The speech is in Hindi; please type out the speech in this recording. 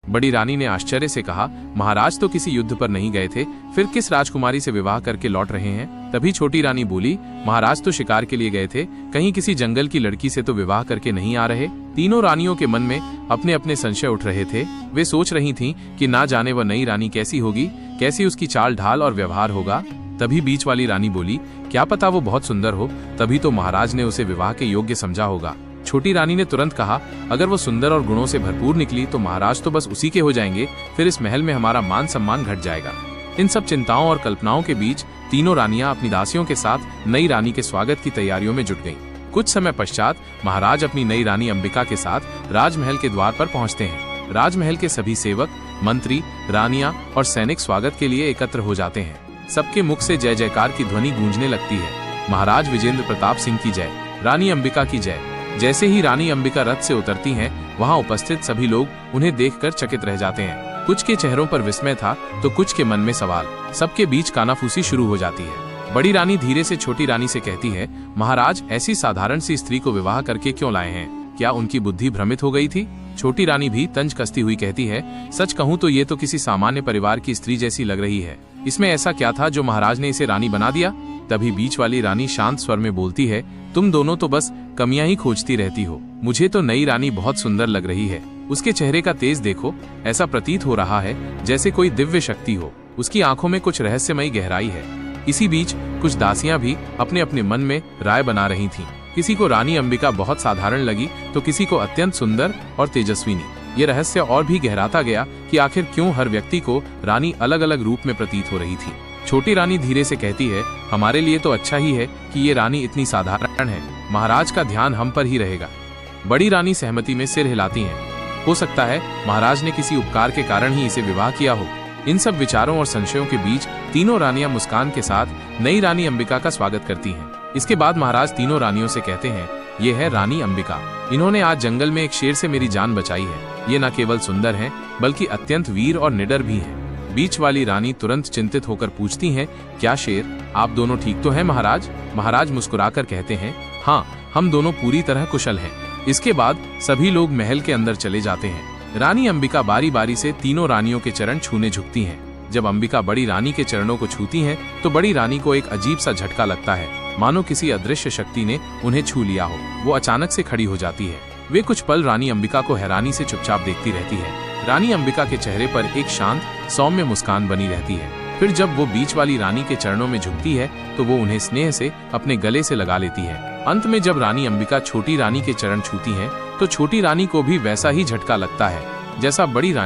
बड़ी रानी ने आश्चर्य से कहा, महाराज तो किसी युद्ध पर नहीं गए थे, फिर किस राजकुमारी से विवाह करके लौट रहे हैं? तभी छोटी रानी बोली, महाराज तो शिकार के लिए गए थे, कहीं किसी जंगल की लड़की से तो विवाह करके नहीं आ रहे। तीनों रानियों के मन में अपने अपने संशय उठ रहे थे। वे सोच रही थीं कि ना जाने वह नई रानी कैसी होगी, कैसी उसकी चाल ढाल और व्यवहार होगा। तभी बीच वाली रानी बोली, क्या पता वो बहुत सुंदर हो, तभी तो महाराज ने उसे विवाह के योग्य समझा होगा। छोटी रानी ने तुरंत कहा, अगर वो सुंदर और गुणों से भरपूर निकली तो महाराज तो बस उसी के हो जाएंगे, फिर इस महल में हमारा मान सम्मान घट जाएगा। इन सब चिंताओं और कल्पनाओं के बीच तीनों रानियां अपनी दासियों के साथ नई रानी के स्वागत की तैयारियों में जुट गईं। कुछ समय पश्चात महाराज अपनी नई रानी अंबिका के साथ राजमहल के द्वार पर पहुंचते हैं। राजमहल के सभी सेवक, मंत्री, रानियां और सैनिक स्वागत के लिए एकत्र हो जाते हैं। सबके मुख से जय जयकार की ध्वनि गूंजने लगती है। महाराज विजेंद्र प्रताप सिंह की जय, रानी अंबिका की जय। जैसे ही रानी अंबिका रथ से उतरती हैं, वहां उपस्थित सभी लोग उन्हें देखकर चकित रह जाते हैं। कुछ के चेहरों पर विस्मय था तो कुछ के मन में सवाल। सबके बीच कानाफूसी शुरू हो जाती है। बड़ी रानी धीरे से छोटी रानी से कहती है, महाराज ऐसी साधारण सी स्त्री को विवाह करके क्यों लाए हैं? क्या उनकी बुद्धि भ्रमित हो गई थी? छोटी रानी भी तंज कसती हुई कहती है, सच कहूं तो ये तो किसी सामान्य परिवार की स्त्री जैसी लग रही है। इसमें ऐसा क्या था जो महाराज ने इसे रानी बना दिया? तभी बीच वाली रानी शांत स्वर में बोलती है, तुम दोनों तो बस कमियां ही खोजती रहती हो। मुझे तो नई रानी बहुत सुंदर लग रही है। उसके चेहरे का तेज देखो, ऐसा प्रतीत हो रहा है जैसे कोई दिव्य शक्ति हो। उसकी आंखों में कुछ रहस्यमयी गहराई है। इसी बीच कुछ दासियां भी अपने अपने मन में राय बना रही थीं। किसी को रानी अंबिका बहुत साधारण लगी तो किसी को अत्यंत सुंदर और तेजस्विनी। ये रहस्य और भी गहराता गया कि आखिर क्यों हर व्यक्ति को रानी अलग अलग रूप में प्रतीत हो रही थी। छोटी रानी धीरे से कहती है, हमारे लिए तो अच्छा ही है कि ये रानी इतनी साधारण है। महाराज का ध्यान हम पर ही रहेगा। बड़ी रानी सहमति में सिर हिलाती हैं। हो सकता है महाराज ने किसी उपकार के कारण ही इसे विवाह किया हो। इन सब विचारों और संशयों के बीच तीनों रानियां मुस्कान के साथ नई रानी अंबिका का स्वागत करती हैं। इसके बाद महाराज तीनों रानियों से कहते हैं, ये है रानी अंबिका। इन्होंने आज जंगल में एक शेर से मेरी जान बचाई है। ये न केवल सुंदर हैं, बल्कि अत्यंत वीर और निडर भी हैं। बीच वाली रानी तुरंत चिंतित होकर पूछती हैं, क्या शेर, आप दोनों ठीक तो हैं महाराज? महाराज मुस्कुराकर कहते हैं, हाँ, हम दोनों पूरी तरह कुशल हैं। इसके बाद सभी लोग महल के अंदर चले जाते हैं। रानी अंबिका बारी बारी से तीनों रानियों के चरण छूने झुकती हैं। जब अंबिका बड़ी रानी के चरणों को छूती हैं, तो बड़ी रानी को एक अजीब सा झटका लगता है, मानो किसी अदृश्य शक्ति ने उन्हें छू लिया हो। वो अचानक से खड़ी हो जाती है। वे कुछ पल रानी अंबिका को हैरानी से चुपचाप देखती रहती है। रानी अंबिका के चेहरे पर एक शांत सौम्य मुस्कान बनी रहती है। फिर जब वो बीच वाली रानी के चरणों में झुकती है तो वो उन्हें स्नेह से अपने गले से लगा लेती है। अंत में जब रानी अंबिका छोटी रानी के चरण छूती हैं, तो छोटी रानी को भी वैसा ही झटका लगता है जैसा बड़ी रानी